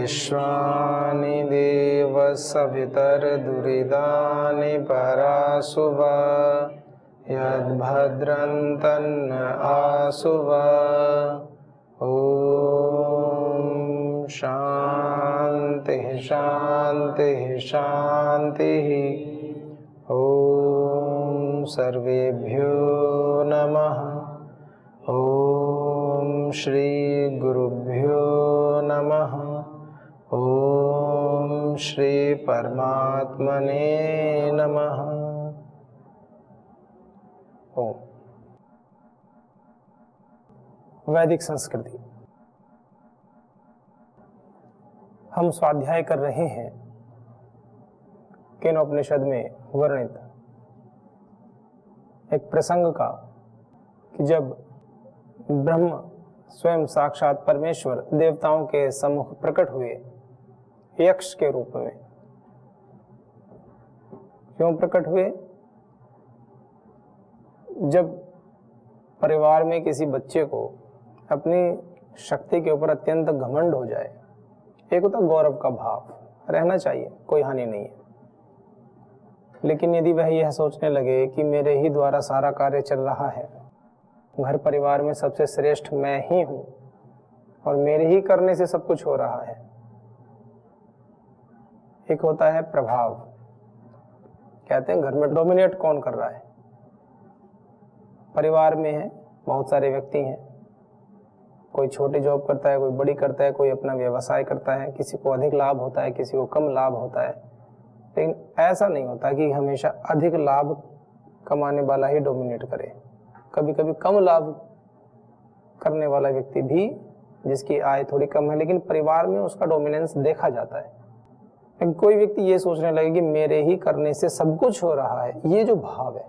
विश्वानि देव सवितर्दुरितानि पराशुव यद्भद्रं तन्न आशुव। ॐ शान्तिः शान्तिः शान्तिः। ॐ सर्वेभ्यो नमः। ॐ श्री गुरुभ्यो नमः। ॐ श्री परमात्मने नमः। ओम। वैदिक संस्कृति। हम स्वाध्याय कर रहे हैं केनोपनिषद में वर्णित एक प्रसंग का कि जब ब्रह्म स्वयं साक्षात परमेश्वर देवताओं के सम्मुख प्रकट हुए यक्ष के रूप में। क्यों प्रकट हुए? जब परिवार में किसी बच्चे को अपनी शक्ति के ऊपर अत्यंत घमंड हो जाए, एक होता गौरव का भाव, रहना चाहिए, कोई हानि नहीं है। लेकिन यदि वह यह सोचने लगे कि मेरे ही द्वारा सारा कार्य चल रहा है, घर परिवार में सबसे श्रेष्ठ मैं ही हूं और मेरे ही करने से सब कुछ हो रहा है। एक होता है प्रभाव, कहते हैं घर में डोमिनेट कौन कर रहा है। परिवार में है, बहुत सारे व्यक्ति हैं, कोई छोटी जॉब करता है, कोई बड़ी करता है, कोई अपना व्यवसाय करता है, किसी को अधिक लाभ होता है, किसी को कम लाभ होता है। लेकिन ऐसा नहीं होता कि हमेशा अधिक लाभ कमाने वाला ही डोमिनेट करे। कभी कभी कम लाभ करने वाला व्यक्ति भी, जिसकी आय थोड़ी कम है, लेकिन परिवार में उसका डोमिनेंस देखा जाता है। लेकिन कोई व्यक्ति ये सोचने लगे कि मेरे ही करने से सब कुछ हो रहा है, ये जो भाव है,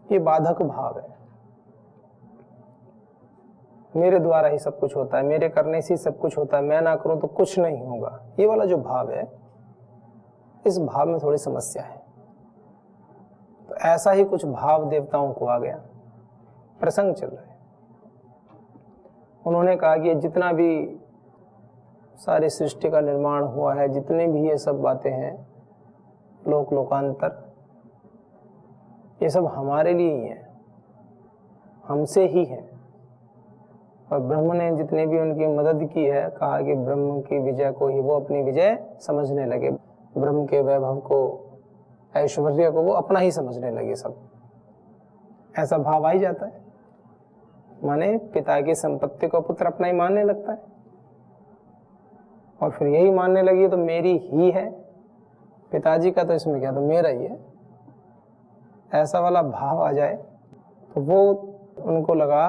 ये बाधक भाव है। मेरे द्वारा ही सब कुछ होता है, मेरे करने से ही सब कुछ होता है, मैं ना करूं तो कुछ नहीं होगा, ये वाला जो भाव है, इस भाव में थोड़ी समस्या है। तो ऐसा ही कुछ भाव देवताओं को आ गया। प्रसंग चल रहा है, उन्होंने कहा कि जितना भी सारी सृष्टि का निर्माण हुआ है, जितने भी ये सब बातें हैं, लोक लोकांतर, ये सब हमारे लिए ही है, हमसे ही है। और ब्रह्म ने जितने भी उनकी मदद की है, कहा कि ब्रह्म की विजय को ही वो अपनी विजय समझने लगे, ब्रह्म के वैभव को, ऐश्वर्य को वो अपना ही समझने लगे सब। ऐसा भाव आ ही जाता है, माने पिता की संपत्ति को पुत्र अपना ही मानने लगता है, और फिर यही मानने लगी तो मेरी ही है, पिताजी का तो इसमें क्या, तो मेरा ही है। ऐसा वाला भाव आ जाए तो वो उनको लगा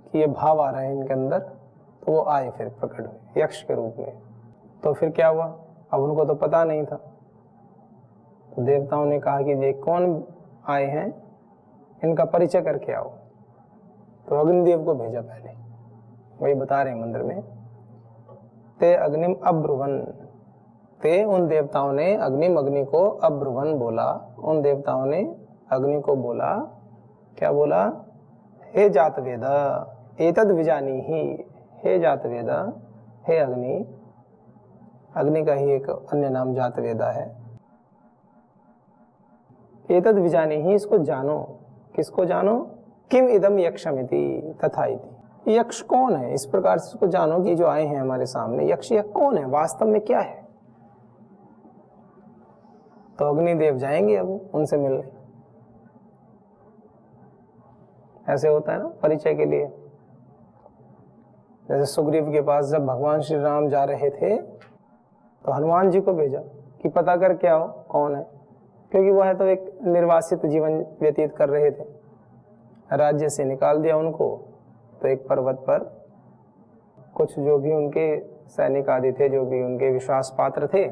कि ये भाव आ रहा है इनके अंदर, तो वो आए, फिर प्रकट हुए यक्ष के रूप में। तो फिर क्या हुआ? अब उनको तो पता नहीं था, तो देवताओं ने कहा कि ये कौन आए हैं, इनका परिचय करके आओ। तो अग्निदेव को भेजा पहले, वही बता रहे हैं मंदिर में, ते अग्निम अब्रुवन, ते उन देवताओं ने अग्नि को अब्रुवन बोला। उन देवताओं ने अग्नि को बोला, क्या बोला? हे जात वेदा एतद विजानी ही, हे जात वेदा, हे अग्नि। अग्नि का ही एक अन्य नाम जात वेदा है। एतद विजानी ही, इसको जानो। किसको जानो? किम इदम यक्षमिति तथा इति, यक्ष कौन है, इस प्रकार से इसको जानो कि जो आए हैं हमारे सामने, यक्ष यह कौन है, वास्तव में क्या है। तो अग्निदेव जाएंगे अब उनसे मिलने। ऐसे होता है ना परिचय के लिए। जैसे सुग्रीव के पास जब भगवान श्री राम जा रहे थे, तो हनुमान जी को भेजा कि पता करके आओ कौन है, क्योंकि वह तो एक निर्वासित जीवन व्यतीत कर रहे थे, राज्य से निकाल दिया उनको। तो एक पर्वत पर कुछ जो भी उनके सैनिक आदि थे, जो भी उनके विश्वास पात्र थे,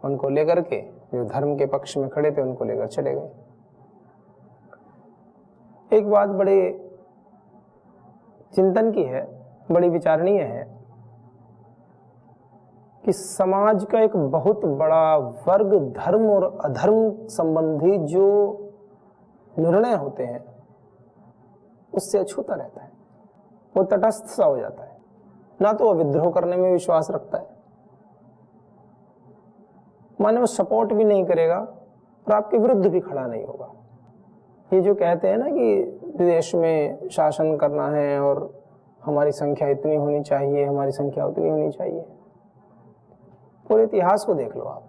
उनको लेकर के, जो धर्म के पक्ष में खड़े थे, उनको लेकर चले गए। एक बात बड़े चिंतन की है, बड़ी विचारणीय है कि समाज का एक बहुत बड़ा वर्ग धर्म और अधर्म संबंधी जो निर्णय होते हैं उससे अछूता रहता है, वो तटस्थ सा हो जाता है। ना तो वह विद्रोह करने में विश्वास रखता है, माने वो सपोर्ट भी नहीं करेगा और आपके विरुद्ध भी खड़ा नहीं होगा। ये जो कहते हैं ना कि देश में शासन करना है और हमारी संख्या इतनी होनी चाहिए, हमारी संख्या उतनी होनी चाहिए, पूरे इतिहास को देख लो आप।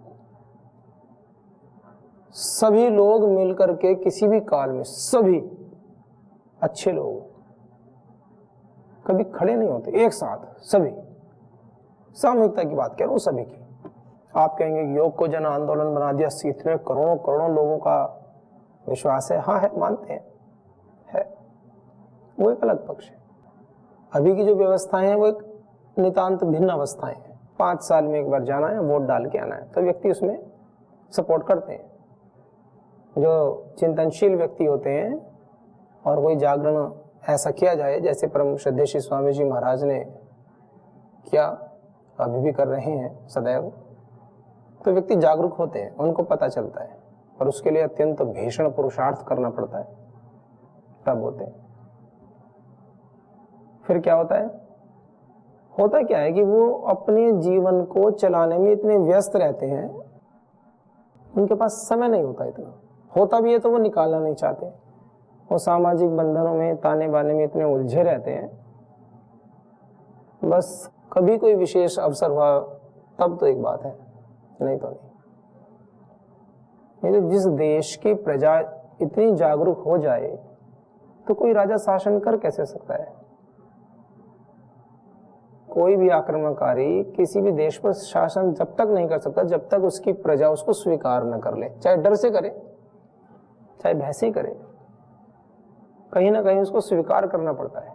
सभी लोग मिलकर के किसी भी काल में, सभी अच्छे लोग कभी खड़े नहीं होते एक साथ, सभी, सामूहिकता की बात कह रहा हूं, सभी की। आप कहेंगे योग को जन आंदोलन बना दिया, इतने करोड़ों करोड़ों लोगों का विश्वास है, हाँ है, मानते हैं, है, वो एक अलग पक्ष है। अभी की जो व्यवस्थाएं हैं वो एक नितांत भिन्न अवस्थाएं हैं। 5 साल में एक बार जाना है, वोट डाल के आना है, तो व्यक्ति उसमें सपोर्ट करते हैं। जो चिंतनशील व्यक्ति होते हैं और कोई जागरण ऐसा किया जाए जैसे परम श्रद्धेय श्री स्वामी जी महाराज ने किया, अभी भी कर रहे हैं सदैव, तो व्यक्ति जागरूक होते हैं, उनको पता चलता है, और उसके लिए अत्यंत भीषण पुरुषार्थ करना पड़ता है, तब होते हैं। फिर क्या होता है? होता क्या है कि वो अपने जीवन को चलाने में इतने व्यस्त रहते हैं, उनके पास समय नहीं होता, इतना होता भी है तो वो निकालना नहीं चाहते। वो सामाजिक बंधनों में, ताने बाने में इतने उलझे रहते हैं, बस कभी कोई विशेष अवसर हुआ तब तो एक बात है, नहीं तो नहीं। तो जिस देश की प्रजा इतनी जागरूक हो जाए तो कोई राजा शासन कर कैसे सकता है? कोई भी आक्रमणकारी किसी भी देश पर शासन जब तक नहीं कर सकता जब तक उसकी प्रजा उसको स्वीकार न कर ले, चाहे डर से करे, चाहे भय से करे, कहीं ना कहीं उसको स्वीकार करना पड़ता है।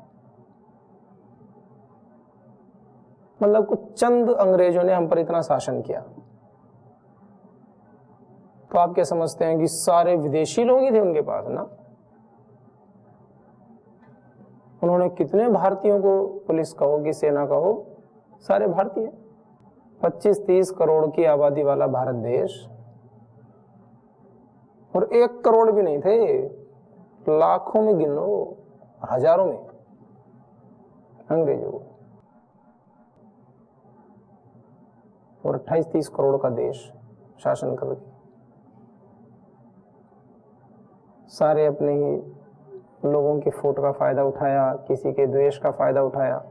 मतलब कुछ चंद अंग्रेजों ने हम पर इतना शासन किया, तो आप क्या समझते हैं कि सारे विदेशी लोग ही थे उनके पास ना? उन्होंने कितने भारतीयों को, पुलिस कहो कि सेना कहो, सारे भारतीय, 25-30 करोड़ की आबादी वाला भारत देश, और 1 करोड़ भी नहीं थे, लाखों में गिनो, हजारों में अंग्रेजों को, और 28-30 करोड़ का देश शासन कर रहे, सारे अपने ही लोगों की फूट का फायदा उठाया, किसी के द्वेष का फायदा उठाया।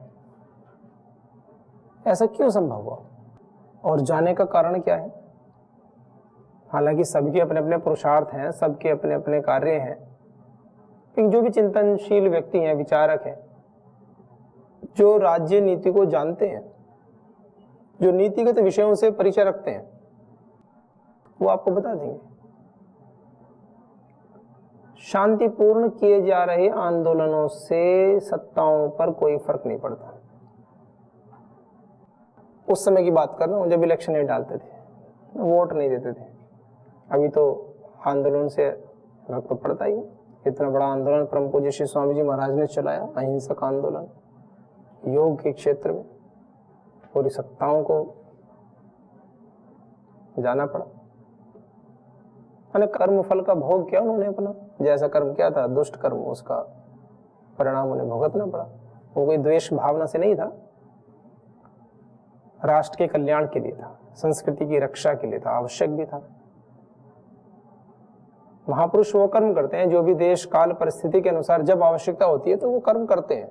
ऐसा क्यों संभव हुआ? और जाने का कारण क्या है? हालांकि सबके अपने अपने पुरुषार्थ हैं, सबके अपने अपने कार्य हैं, लेकिन जो भी चिंतनशील व्यक्ति हैं, विचारक हैं, जो राज्य नीति को जानते हैं, जो नीतिगत विषयों से परिचय रखते हैं, वो आपको बता देंगे। शांतिपूर्ण किए जा रहे आंदोलनों से सत्ताओं पर कोई फर्क नहीं पड़ता। उस समय की बात कर रहा हूं जब इलेक्शन नहीं डालते थे, वोट नहीं देते थे। अभी तो आंदोलन से फर्क तो पड़ता ही। इतना बड़ा आंदोलन परम पूज्य श्री स्वामी जी महाराज ने चलाया, अहिंसक आंदोलन योग के क्षेत्र में, पूरी सत्ताओं को जाना पड़ा। कर्म फल का भोग किया उन्होंने अपना, जैसा कर्म किया था दुष्ट कर्म, उसका परिणाम उन्हें भुगतना पड़ा। वो कोई द्वेष भावना से नहीं था, राष्ट्र के कल्याण के लिए था, संस्कृति की रक्षा के लिए था, आवश्यक भी था। महापुरुष वो कर्म करते हैं जो भी देश काल परिस्थिति के अनुसार जब आवश्यकता होती है तो वो कर्म करते हैं।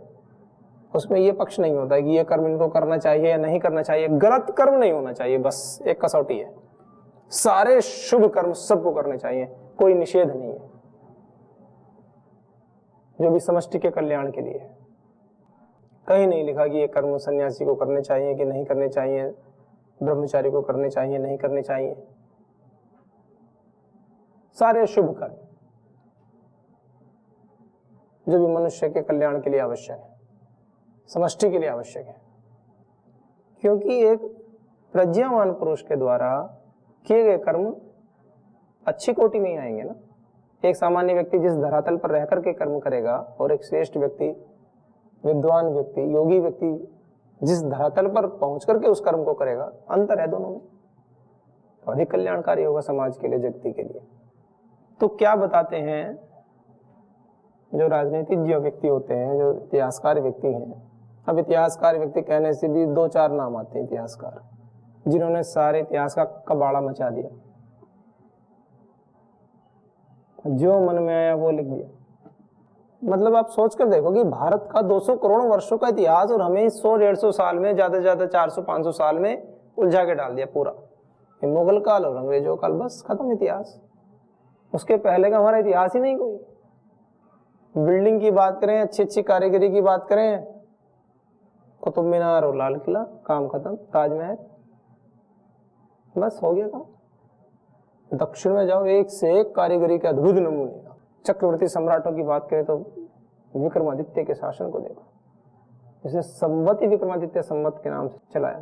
उसमें ये पक्ष नहीं होता है कि ये कर्म इनको करना चाहिए या नहीं करना चाहिए, गलत कर्म नहीं होना चाहिए, बस एक कसौटी है। सारे शुभ कर्म सबको करने चाहिए, कोई निषेध नहीं है, जो भी समष्टि के कल्याण के लिए है। कहीं नहीं लिखा कि ये कर्म सन्यासी को करने चाहिए कि नहीं करने चाहिए, ब्रह्मचारी को करने चाहिए नहीं करने चाहिए। सारे शुभ कर्म जो भी मनुष्य के कल्याण के लिए आवश्यक है, समष्टि के लिए आवश्यक है। क्योंकि एक प्रज्ञावान पुरुष के द्वारा किए गए कर्म अच्छी कोटि में ही आएंगे ना। एक सामान्य व्यक्ति जिस धरातल पर रहकर के कर्म करेगा और एक श्रेष्ठ व्यक्ति, विद्वान व्यक्ति, योगी व्यक्ति जिस धरातल पर पहुंच करके उस कर्म को करेगा, अंतर है दोनों में। तो अधिक कल्याणकारी होगा समाज के लिए, जगती के लिए। तो क्या बताते हैं जो राजनीतिज्ञ व्यक्ति होते हैं, जो इतिहासकार व्यक्ति हैं, अब इतिहासकार व्यक्ति कहने से भी 2-4 नाम आते हैं इतिहासकार, जिन्होंने सारे इतिहास का कबाड़ा मचा दिया, जो मन में आया वो लिख दिया। मतलब आप सोच कर देखो कि भारत का 200 करोड़ वर्षों का इतिहास और हमें 100-150 साल में, ज्यादा से ज्यादा 400-500 साल में उलझा के डाल दिया पूरा। ये मुगल काल और अंग्रेजों काल, बस खत्म इतिहास। उसके पहले का हमारा इतिहास ही नहीं कोई। बिल्डिंग की बात करें, अच्छी अच्छी कारीगरी की बात करें, कुतुब मीनार और लाल किला, काम खत्म। ताजमहल, बस हो गया काम। दक्षिण में जाओ, एक से एक कारीगरी के अद्भुत नमूने। चक्रवर्ती सम्राटों की बात करें तो विक्रमादित्य के शासन को देखो, जिसे संवती विक्रमादित्य संवत के नाम से चलाया,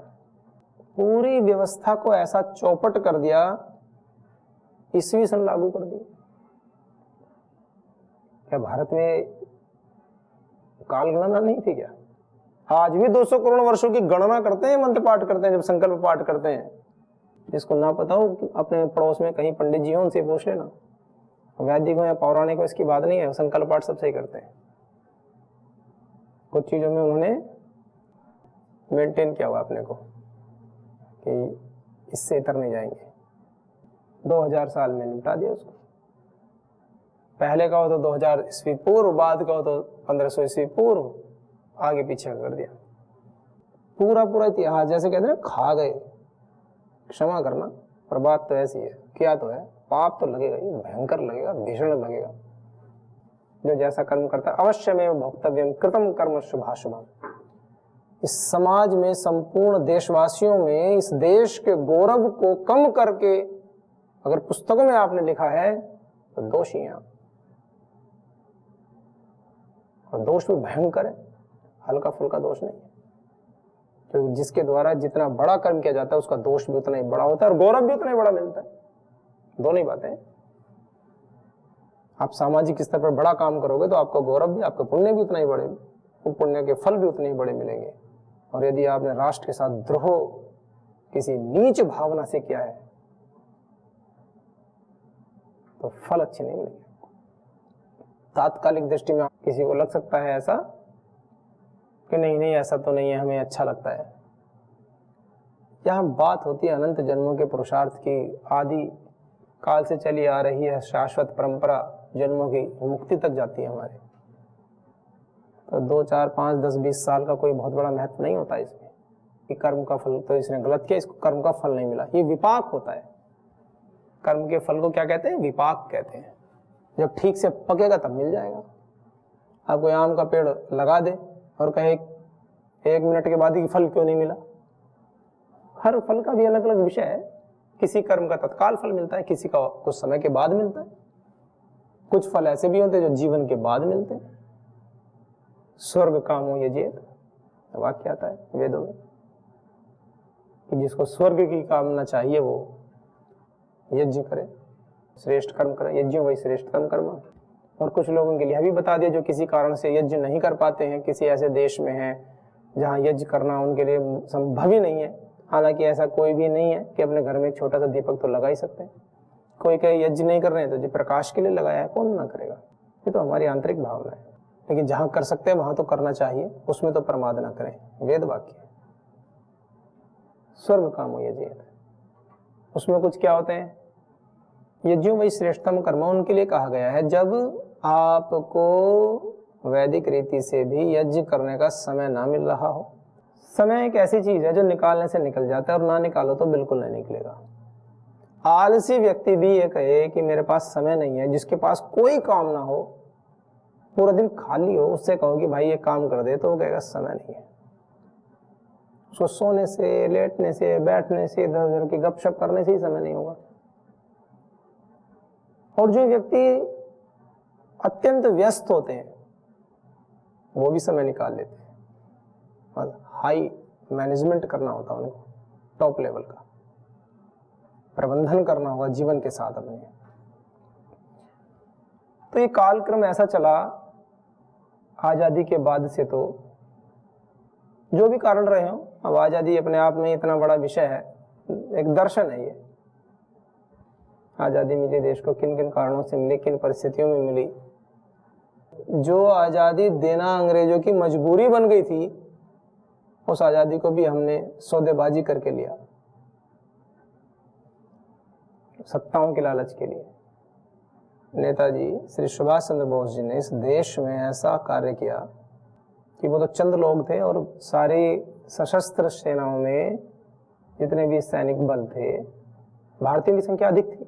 पूरी व्यवस्था को ऐसा चौपट कर दिया, ईस्वी सन लागू कर दिया। क्या भारत में काल गणना नहीं थी क्या? आज भी 200 करोड़ वर्षों की गणना करते हैं, मंत्र पाठ करते हैं, जब संकल्प पाठ करते हैं। जिसको ना पता हो अपने पड़ोस में कहीं पंडित जी हो, उनसे पूछ लेना। वैदिक हो या पौराणिक हो, इसकी बात नहीं है, संकल्प पाठ सब सही करते हैं। कुछ चीजों में उन्होंने मेंटेन किया हुआ अपने को कि इससे इतर नहीं जाएंगे। 2000 साल में निपटा दिया उसको। पहले का हो तो 2000 ईस्वी पूर्व, बाद का हो तो 1500 ईस्वी पूर्व, आगे पीछे कर दिया। पूरा इतिहास जैसे कहते हैं खा गए। क्षमा करना, पर बात तो ऐसी है, क्या तो है, पाप तो लगेगा ही, भयंकर लगेगा, भीषण लगेगा। जो जैसा कर्म करता है अवश्य में भोक्तव्यम कृतम कर्म शुभाशुभम। इस समाज में, संपूर्ण देशवासियों में इस देश के गौरव को कम करके अगर पुस्तकों में आपने लिखा है तो दोषी हैं आप। और दोष भी भयंकर है, हल्का फुल्का दोष नहीं है। क्योंकि जिसके द्वारा जितना बड़ा कर्म किया जाता है उसका दोष भी उतना ही बड़ा होता है और गौरव भी उतना ही बड़ा मिलता है। दोनों ही बातें। आप सामाजिक स्तर पर बड़ा काम करोगे तो आपका गौरव भी, आपका पुण्य भी उतना ही बड़े, पुण्य के फल भी उतने ही बड़े मिलेंगे। और यदि आपने राष्ट्र के साथ द्रोह किसी नीच भावना से किया है तो फल अच्छे नहीं मिलेंगे। तात्कालिक दृष्टि में किसी को लग सकता है ऐसा कि नहीं ऐसा तो नहीं है, हमें अच्छा लगता है। यहाँ बात होती है अनंत जन्मों के पुरुषार्थ की, आदि काल से चली आ रही है शाश्वत परंपरा, जन्मों की मुक्ति तक जाती है हमारे। तो 2, 4, 5, 10, 20 साल का कोई बहुत बड़ा महत्व नहीं होता इसमें कि कर्म का फल, तो इसने गलत किया, इसको कर्म का फल नहीं मिला। ये विपाक होता है। कर्म के फल को क्या कहते हैं? विपाक कहते हैं। जब ठीक से पकेगा तब मिल जाएगा। आप कोई आम का पेड़ लगा दे और कहे 1 मिनट के बाद ही फल क्यों नहीं मिला? हर फल का भी अलग अलग विषय है। किसी कर्म का तत्काल फल मिलता है, किसी का कुछ समय के बाद मिलता है। कुछ फल ऐसे भी होते हैं जो जीवन के बाद मिलते हैं। स्वर्ग कामो यजेत, वाक्य आता है वेदों में कि जिसको स्वर्ग की कामना चाहिए वो यज्ञ करे, श्रेष्ठ कर्म करे। यज्ञ वही श्रेष्ठतम कर्म। और कुछ लोगों के लिए भी बता दिया जो किसी कारण से यज्ञ नहीं कर पाते हैं, किसी ऐसे देश में हैं जहाँ यज्ञ करना उनके लिए संभव ही नहीं है। हालांकि ऐसा कोई भी नहीं है कि अपने घर में एक छोटा सा दीपक तो लगा ही सकते हैं। कोई कहे यज्ञ नहीं कर रहे हैं तो जी प्रकाश के लिए लगाया है, कौन ना करेगा? ये तो हमारी आंतरिक भावना है। लेकिन जहाँ कर सकते हैं वहां तो करना चाहिए, उसमें तो प्रमाद ना करें। वेद वाक्य स्वर्ग कामो यजेत। उसमें कुछ क्या होते हैं? यज्ञों वही श्रेष्ठतम कर्म उनके लिए कहा गया है जब आपको वैदिक रीति से भी यज्ञ करने का समय ना मिल रहा हो। समय एक ऐसी चीज है जो निकालने से निकल जाता है और ना निकालो तो बिल्कुल नहीं निकलेगा। आलसी व्यक्ति भी ये कहे कि मेरे पास समय नहीं है, जिसके पास कोई काम ना हो, पूरा दिन खाली हो, उससे कहो कि भाई ये काम कर दे तो वो कहेगा समय नहीं है। उसको सोने से, लेटने से, बैठने से, इधर उधर की गपशप करने से ही समय नहीं होगा। और जो व्यक्ति अत्यंत व्यस्त होते हैं वो भी समय निकाल लेते हैं। और हाई मैनेजमेंट करना होता है उनको, टॉप लेवल का प्रबंधन करना होगा जीवन के साथ अपने। तो ये कालक्रम ऐसा चला आजादी के बाद से। तो जो भी कारण रहे हो, अब आजादी अपने आप में इतना बड़ा विषय है, एक दर्शन है ये। आजादी मिली देश को किन किन कारणों से मिली, किन परिस्थितियों में मिली। जो आजादी देना अंग्रेजों की मजबूरी बन गई थी उस आज़ादी को भी हमने सौदेबाजी करके लिया, सत्ताओं के लालच के लिए। नेताजी श्री सुभाष चंद्र बोस जी ने इस देश में ऐसा कार्य किया कि वो तो चंद लोग थे और सारी सशस्त्र सेनाओं में जितने भी सैनिक बल थे, भारतीयों की संख्या अधिक थी।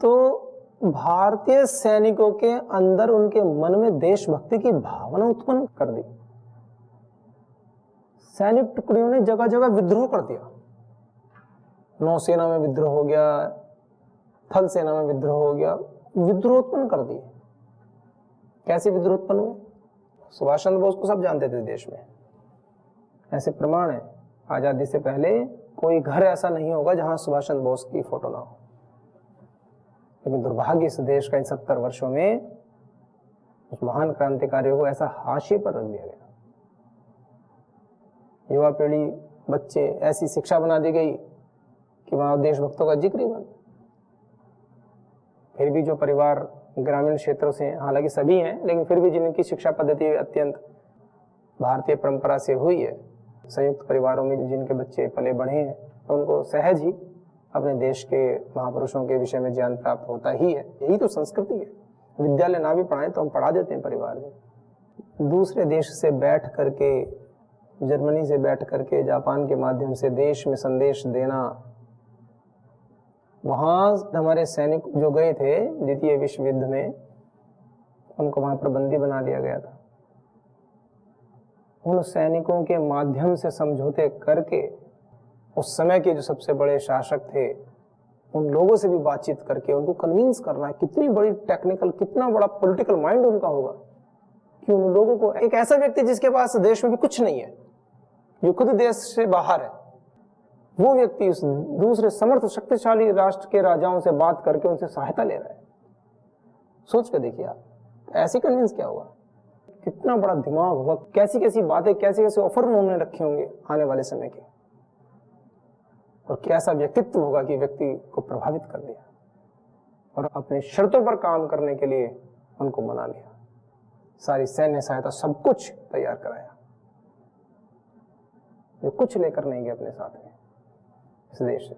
तो भारतीय सैनिकों के अंदर उनके मन में देशभक्ति की भावना उत्पन्न कर दी। सैनिक टुकड़ियों ने जगह जगह विद्रोह कर दिया। नौसेना में विद्रोह हो गया, थल सेना में विद्रोह हो गया, विद्रोह उत्पन्न कर दिए। कैसे विद्रोह उत्पन्न हुए? सुभाष चंद्र बोस को सब जानते थे देश में, ऐसे प्रमाण है। आजादी से पहले कोई घर ऐसा नहीं होगा जहां सुभाष चंद्र बोस की फोटो ना हो। लेकिन दुर्भाग्य इस देश का इन 70 वर्षों में उस महान क्रांतिकारियों को ऐसा हाशिए पर रख दिया गया। युवा पीढ़ी, बच्चे, ऐसी शिक्षा बना दी गई कि वहां देशभक्तों का जिक्र ही बंद। फिर भी जो परिवार ग्रामीण क्षेत्रों से, हालांकि सभी हैं, लेकिन फिर भी जिनकी शिक्षा पद्धति अत्यंत भारतीय परंपरा से हुई है, संयुक्त परिवारों में जिनके बच्चे पले बढ़े हैं, तो उनको सहज ही अपने देश के महापुरुषों के विषय में ज्ञान प्राप्त होता ही है। यही तो संस्कृति है। विद्यालय ना भी पढ़ाएं तो हम पढ़ा देते हैं परिवार में। दूसरे देश से बैठ करके, जर्मनी से बैठ करके, जापान के माध्यम से देश में संदेश देना, वहां हमारे सैनिक जो गए थे द्वितीय विश्व युद्ध में, उनको वहां पर बंदी बना लिया गया था। उन सैनिकों के माध्यम से समझौते करके उस समय के जो सबसे बड़े शासक थे, उन लोगों से भी बातचीत करके उनको कन्विंस करना, कितनी बड़ी टेक्निकल, कितना बड़ा पॉलिटिकल माइंड उनका होगा कि उन लोगों को, एक ऐसा व्यक्ति जिसके पास देश में भी कुछ नहीं है, जो खुद देश से बाहर है, वो व्यक्ति उस दूसरे समर्थ शक्तिशाली राष्ट्र के राजाओं से बात करके उनसे सहायता ले रहा है। सोच कर देखिए आप, ऐसे कन्विंस क्या होगा, कितना बड़ा दिमाग होगा, कैसी कैसी बातें, कैसे कैसे ऑफर उन्होंने रखे होंगे आने वाले समय के, और कैसा व्यक्तित्व होगा कि व्यक्ति को प्रभावित कर दिया और अपने शर्तों पर काम करने के लिए उनको मना लिया। सारी सैन्य सहायता, सब कुछ तैयार कराया, जो कुछ लेकर नहीं गए अपने साथ में इस देश से।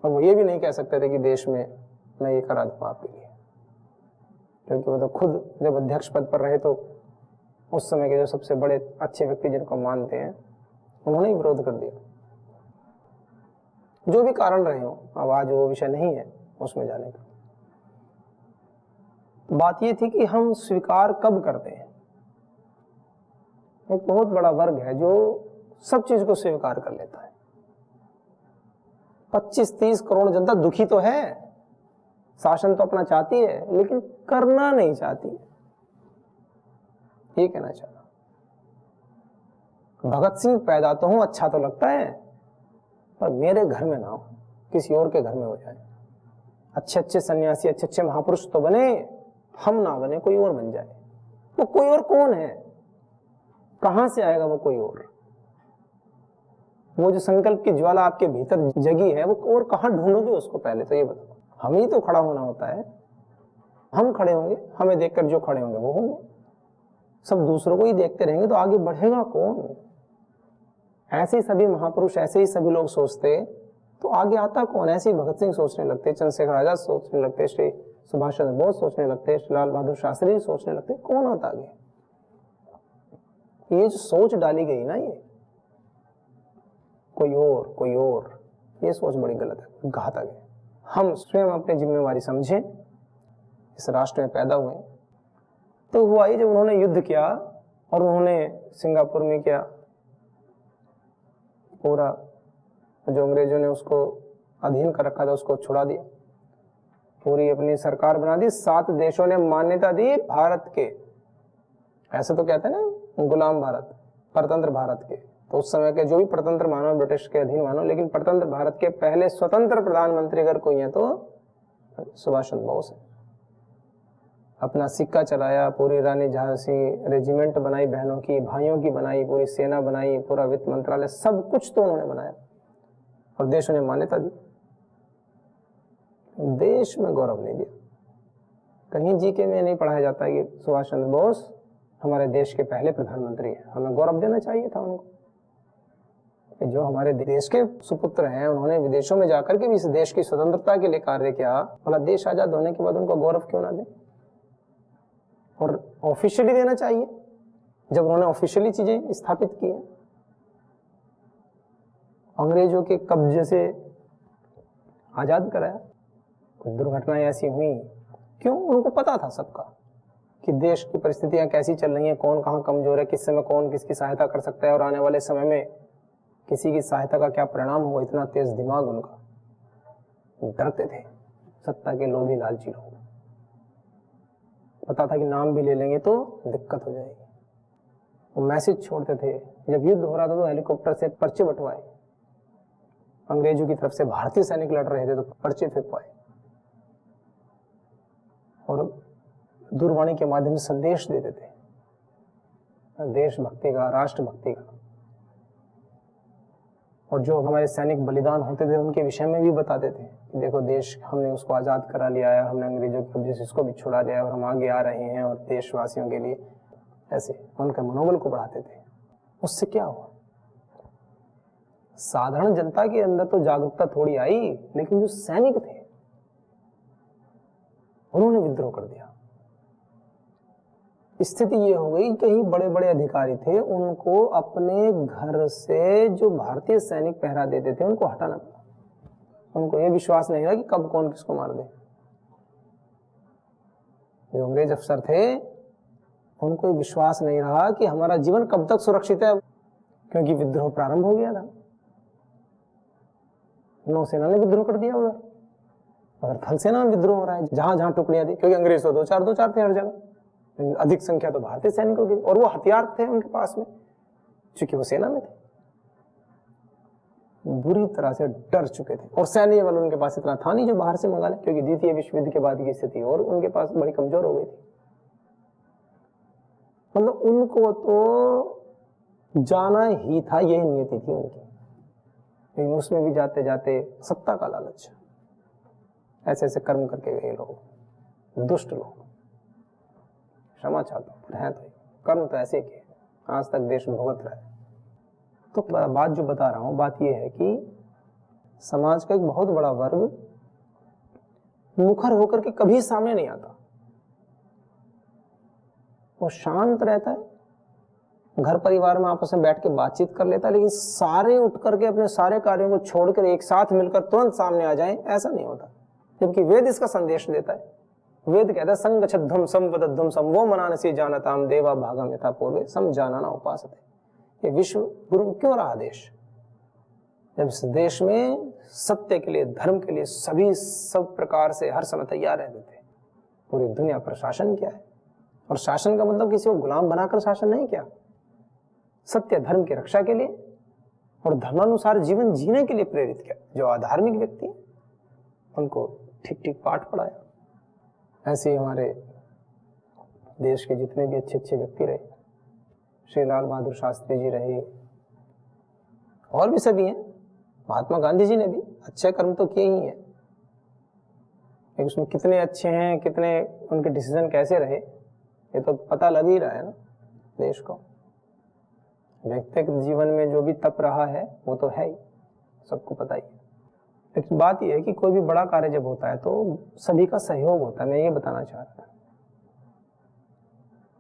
और वो ये भी नहीं कह सकते थे कि देश में मैं ये करा दूं आपके लिए, क्योंकि वो तो खुद जब अध्यक्ष पद पर रहे तो उस समय के जो सबसे बड़े अच्छे व्यक्ति जिनको मानते हैं, उन्होंने ही विरोध कर दिया। जो भी कारण रहे हो, अब आज वो विषय नहीं है उसमें जाने का। बात ये थी कि हम स्वीकार कब करते हैं। एक बहुत बड़ा वर्ग है जो सब चीज को स्वीकार कर लेता है। 25-30 करोड़ जनता दुखी तो है, शासन तो अपना चाहती है, लेकिन करना नहीं चाहती है। ये कहना चाहता, भगत सिंह पैदा तो हूं, अच्छा तो लगता है, पर मेरे घर में ना हो, किसी और के घर में हो जाए। अच्छे अच्छे सन्यासी, अच्छे अच्छे महापुरुष तो बने, हम ना बने, कोई और बन जाए। वो कोई और कौन है? कहां से आएगा वो कोई और? वो जो संकल्प की ज्वाला आपके भीतर जगी है, वो और कहां ढूंढोगे उसको? पहले तो ये बताओ। हम ही तो खड़ा होना होता है। हम खड़े होंगे, हमें देखकर जो खड़े होंगे वो होंगे। सब दूसरों को ही देखते रहेंगे तो आगे बढ़ेगा कौन? ऐसे ही सभी महापुरुष, ऐसे ही सभी लोग सोचते तो आगे आता कौन? ऐसे ही भगत सिंह सोचने लगते, चंद्रशेखर आजाद सोचने लगते, श्री सुभाष चंद्र बोस सोचने लगते, श्री लाल बहादुर शास्त्री सोचने लगते, कौन आता आगे? ये जो सोच डाली गई ना, ये कोई और, ये सोच बड़ी गलत है, घातक है। हम स्वयं अपनी जिम्मेवारी समझें, इस राष्ट्र में पैदा हुए। तो हुआ ये, जब उन्होंने युद्ध किया और उन्होंने सिंगापुर में किया, पूरा जो अंग्रेजों ने उसको अधीन कर रखा था उसको छुड़ा दिया, पूरी अपनी सरकार बना दी। 7 देशों ने मान्यता दी भारत के, ऐसे तो कहते हैं ना, गुलाम भारत, परतंत्र भारत के। तो उस समय के जो भी परतंत्र मानो, ब्रिटिश के अधीन मानो, लेकिन परतंत्र भारत के पहले स्वतंत्र प्रधानमंत्री अगर कोई है तो सुभाष चंद्र बोस है। अपना सिक्का चलाया, पूरी रानी झांसी रेजिमेंट बनाई, बहनों की, भाइयों की बनाई, पूरी सेना बनाई, पूरा वित्त मंत्रालय, सब कुछ तो उन्होंने बनाया और देशों ने मान्यता दी। देश में गौरव नहीं दिया। कहीं जीके में नहीं पढ़ाया जाता है कि सुभाष चंद्र बोस हमारे देश के पहले प्रधानमंत्री हैं, हमें गौरव देना चाहिए था उनको। जो हमारे देश के सुपुत्र हैं, उन्होंने विदेशों में जाकर के भी इस देश की स्वतंत्रता के लिए कार्य किया, भला देश आजाद होने के बाद उनको गौरव क्यों ना दें? और ऑफिशियली देना चाहिए जब उन्होंने ऑफिशियली चीजें स्थापित की हैं। अंग्रेजों के कब्जे से आजाद कराया, कुछ दुर्घटनाएं ऐसी हुई, क्यों? उनको पता था सबका कि देश की परिस्थितियां कैसी चल रही हैं, कौन कहाँ कमजोर है, किस समय कौन किसकी सहायता कर सकता है, और आने वाले समय में किसी की सहायता का क्या परिणाम होगा। इतना तेज दिमाग उनका, डरते थे सत्ता के लोभी लालची लोग। पता था कि नाम भी ले लेंगे तो दिक्कत हो जाएगी। वो मैसेज छोड़ते थे, जब युद्ध हो रहा था तो हेलीकॉप्टर से पर्चे बंटवाए, अंग्रेजों की तरफ से भारतीय सैनिक लड़ रहे थे तो पर्चे फेंकवाए, और दूरवाणी के माध्यम से संदेश देते थे देशभक्ति का, राष्ट्रभक्ति का। और जो हमारे सैनिक बलिदान होते थे उनके विषय में भी बताते थे कि देखो देश हमने उसको आज़ाद करा लिया है, हमने अंग्रेजों के कब्जे से इसको भी छुड़ा लिया है, और हम आगे आ रहे हैं और देशवासियों के लिए, ऐसे उनके मनोबल को बढ़ाते थे। उससे क्या हुआ? साधारण जनता के अंदर तो जागरूकता थोड़ी आई, लेकिन जो सैनिक थे उन्होंने विद्रोह कर दिया। स्थिति ये हो गई, कहीं बड़े बड़े अधिकारी थे, उनको अपने घर से जो भारतीय सैनिक पहरा देते थे उनको हटाना पड़ा। उनको ये विश्वास नहीं रहा कि कब कौन किसको मार दे। जो अंग्रेज अफसर थे उनको विश्वास नहीं रहा कि हमारा जीवन कब तक सुरक्षित है, क्योंकि विद्रोह प्रारंभ हो गया था। नौसेना ने विद्रोह कर दिया उधर, अगर थल सेना में विद्रोह हो रहा है, जहां जहां टुकड़ियां थी, क्योंकि अंग्रेज तो दो चार थे हर जगह, अधिक संख्या तो भारतीय सैनिकों की, और वो हथियार थे उनके पास में, क्योंकि वो सेना में थे। बुरी तरह से डर चुके थे, और सैन्य बल उनके पास इतना था नहीं जो बाहर से मंगा ले, क्योंकि द्वितीय विश्व युद्ध के बाद की स्थिति और उनके पास बड़ी कमजोर हो गई थी। मतलब उनको तो जाना ही था, यही नियति थी उनकी, लेकिन उसमें भी जाते जाते सत्ता का लालच, ऐसे ऐसे कर्म करके गए लोग, दुष्ट लोग। क्षमा चाहता हूं, पर है तो कर्म तो ऐसे किए, आज तक देश भुगत रहा है। तो बात जो बता रहा हूं, बात यह है कि समाज का एक बहुत बड़ा वर्ग मुखर होकर के कभी सामने नहीं आता, वो शांत रहता है, घर परिवार में आपस में बैठ के बातचीत कर लेता है, लेकिन सारे उठ करके अपने सारे कार्यों को छोड़कर एक साथ मिलकर तुरंत सामने आ जाएं, ऐसा नहीं होता। जबकि वेद इसका संदेश देता है। वेद कहता है संगच्छध्वम संवदध्वम समवो मनानसी जानताम देवा भागम यथा पूर्वे सम जानना उपासते। ये विश्व गुरु क्यों रहा देश? जब इस देश में सत्य के लिए, धर्म के लिए सभी सब प्रकार से हर समय तैयार रहते थे। पूरी दुनिया पर शासन किया है, और शासन का मतलब किसी को गुलाम बनाकर शासन नहीं किया, सत्य धर्म की रक्षा के लिए और धर्मानुसार जीवन जीने के लिए प्रेरित किया। जो अधार्मिक व्यक्ति उनको ठीक ठीक पाठ पढ़ाया। ऐसे ही हमारे देश के जितने भी अच्छे अच्छे व्यक्ति रहे, श्री लाल बहादुर शास्त्री जी रहे, और भी सभी हैं, महात्मा गांधी जी ने भी अच्छे कर्म तो किए ही हैं, लेकिन उसमें कितने अच्छे हैं, कितने उनके डिसीजन कैसे रहे, ये तो पता लग ही रहा है ना देश को। व्यक्तिगत जीवन में जो भी तप रहा है वो तो है ही, सबको पता ही है। लेकिन बात यह है कि कोई भी बड़ा कार्य जब होता है तो सभी का सहयोग होता है, मैं ये बताना चाह रहा था।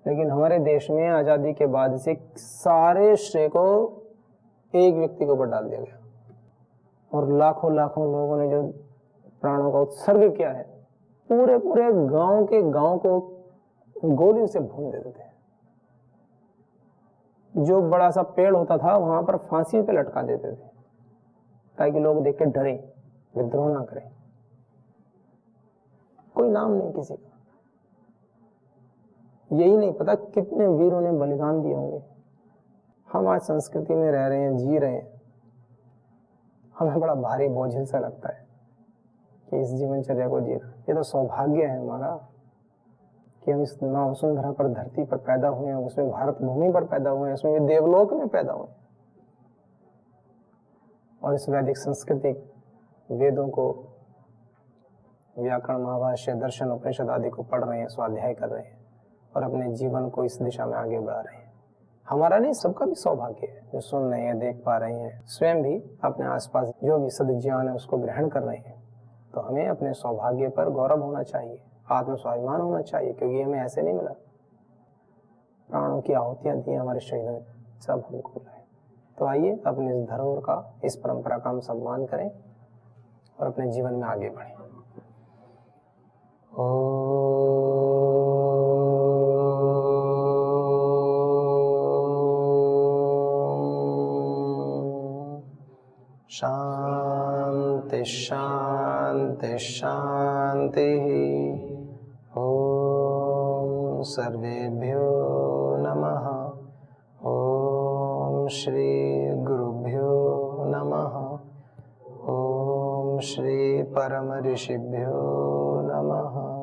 लेकिन हमारे देश में आजादी के बाद से सारे श्रेय को एक व्यक्ति के ऊपर डाल दिया गया, और लाखों लाखों लोगों ने जो प्राणों का उत्सर्ग किया है, पूरे पूरे गांव के गांव को गोलियों से भून देते थे। जो बड़ा सा पेड़ होता था वहां पर फांसी पे लटका देते थे, ताकि लोग देख के डरे, विद्रोह ना करें। कोई नाम नहीं किसी का, यही नहीं पता कितने वीरों ने बलिदान दिए होंगे। हम आज संस्कृति में रह रहे हैं, जी रहे हैं, हमें बड़ा भारी बोझिल सा लगता है कि इस जीवनचर्या को जीना। ये तो सौभाग्य है हमारा कि हम इस नव वसुंधरा पर, धरती पर पैदा हुए हैं, उसमें भारत भूमि पर पैदा हुए हैं, उसमें भी देवलोक में पैदा हुए, और इस वैदिक संस्कृति, वेदों को, व्याकरण, महाभाष्य, दर्शन, उपनिषद आदि को पढ़ रहे हैं, स्वाध्याय कर रहे हैं, और अपने जीवन को इस दिशा में आगे बढ़ा रहे हैं। हमारा नहीं, सबका भी सौभाग्य है जो सुन रहे हैं, देख पा रहे हैं, स्वयं भी अपने आसपास जो भी सद्ज्ञान है उसको ग्रहण कर रहे हैं। तो हमें अपने सौभाग्य पर गौरव होना चाहिए, आत्मस्वाभिमान होना चाहिए, क्योंकि हमें ऐसे नहीं मिला। प्राणों की आहुतियां दी हमारे शहीदों ने, सब हमको मिला है। तो आइए अपने इस धरोहर का, इस परंपरा का हम सम्मान करें और अपने जीवन में आगे बढ़ें। शांति शांति शांति। ओम सर्वेभ्यो नमः। ओम श्री गुरुभ्यो नमः। ओम श्री परम ऋषिभ्यो नमः।